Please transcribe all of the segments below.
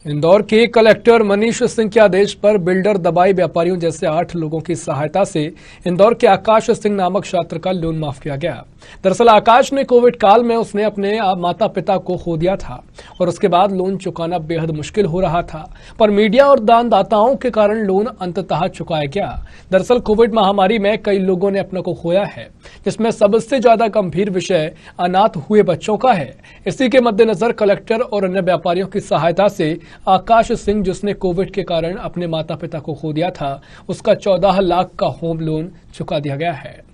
इंदौर के कलेक्टर मनीष सिंह के आदेश पर बिल्डर दवाई व्यापारियों जैसे 8 लोगों की सहायता से इंदौर के आकाश सिंह नामक छात्र का लोन माफ किया गया। दरअसल आकाश ने कोविड काल में उसने अपने माता पिता को खो दिया था और उसके बाद लोन चुकाना बेहद मुश्किल हो रहा था, पर मीडिया और दानदाताओं के कारण लोन अंततः चुकाया गया। दरअसल कोविड महामारी में कई लोगों ने अपने को खोया है, जिसमें सबसे ज्यादा गंभीर विषय अनाथ हुए बच्चों का है। इसी के मद्देनजर कलेक्टर और अन्य व्यापारियों की सहायता से आकाश सिंह, जिसने कोविड के कारण अपने माता पिता को खो दिया था, उसका 14 लाख का होम लोन चुका दिया गया है।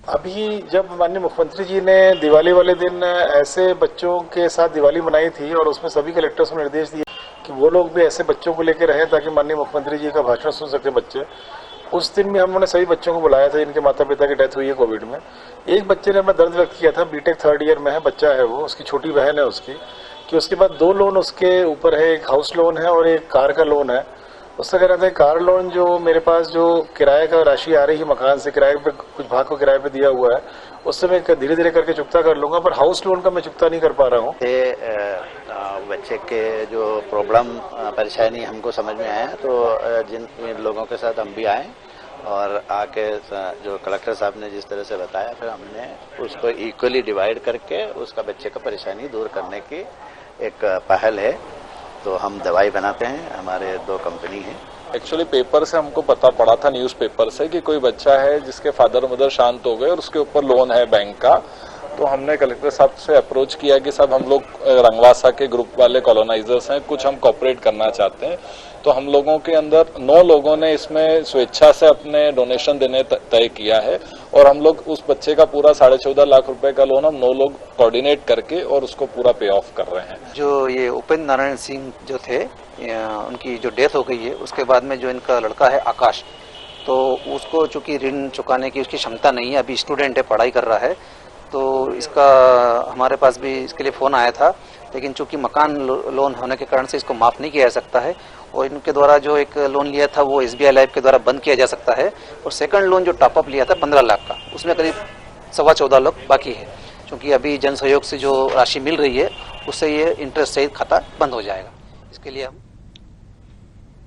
अभी जब माननीय मुख्यमंत्री जी ने दिवाली वाले दिन ऐसे बच्चों के साथ दिवाली मनाई थी और उसमें सभी कलेक्टर्स को निर्देश दिए कि वो लोग भी ऐसे बच्चों को लेकर रहें ताकि माननीय मुख्यमंत्री जी का भाषण सुन सके बच्चे। उस दिन भी हमने सभी बच्चों को बुलाया था जिनके माता पिता की डेथ हुई है कोविड में। एक बच्चे ने अपना दर्द व्यक्त किया था, बीटेक 3rd ईयर में है, बच्चा है वो, उसकी छोटी बहन है उसकी, कि उसके बाद 2 लोन उसके ऊपर है, एक हाउस लोन है और एक कार का लोन है। उससे कह रहा था कार लोन जो मेरे पास जो किराए का राशि आ रही है मकान से, किराए पे कुछ भाग को किराए पे दिया हुआ है, उससे मैं धीरे धीरे करके चुकता कर लूंगा, पर हाउस लोन का मैं चुकता नहीं कर पा रहा हूँ। बच्चे के जो प्रॉब्लम परेशानी हमको समझ में आया तो जिन लोगों के साथ हम भी आए और आके जो कलेक्टर साहब ने जिस तरह से बताया, फिर हमने उसको इक्वली डिवाइड करके उसका बच्चे का परेशानी दूर करने की एक पहल है। तो हम दवाई बनाते हैं, हमारे 2 कंपनी हैं। एक्चुअली पेपर से हमको पता पड़ा था, न्यूज़पेपर से, कि कोई बच्चा है जिसके फादर मदर शांत हो गए और उसके ऊपर लोन है बैंक का। तो हमने कलेक्टर साहब से अप्रोच किया कि साहब हम लोग रंगवासा के ग्रुप वाले कॉलोनाइजर्स हैं, कुछ हम कॉपरेट करना चाहते हैं। तो हम लोगों के अंदर 9 लोगों ने इसमें स्वेच्छा से अपने डोनेशन देने तय किया है और हम लोग उस बच्चे का पूरा 14.5 लाख रुपए का लोन हम 9 लोग कोऑर्डिनेट करके और उसको पूरा पे ऑफ कर रहे हैं। जो ये उपेंद्र नारायण सिंह जो थे, उनकी जो डेथ हो गई है, उसके बाद में जो इनका लड़का है आकाश, तो उसको चूंकि ऋण चुकाने की उसकी क्षमता नहीं है, अभी स्टूडेंट है, पढ़ाई कर रहा है, तो इसका हमारे पास भी इसके लिए फ़ोन आया था, लेकिन चूंकि मकान लोन होने के कारण से इसको माफ़ नहीं किया जा सकता है और इनके द्वारा जो एक लोन लिया था वो SBI लाइफ के द्वारा बंद किया जा सकता है। और सेकंड लोन जो टॉपअप लिया था 15 लाख का, उसमें करीब 14.25 लाख बाकी है। क्योंकि अभी जन सहयोग से जो राशि मिल रही है उससे ये इंटरेस्ट सहित खाता बंद हो जाएगा। इसके लिए हम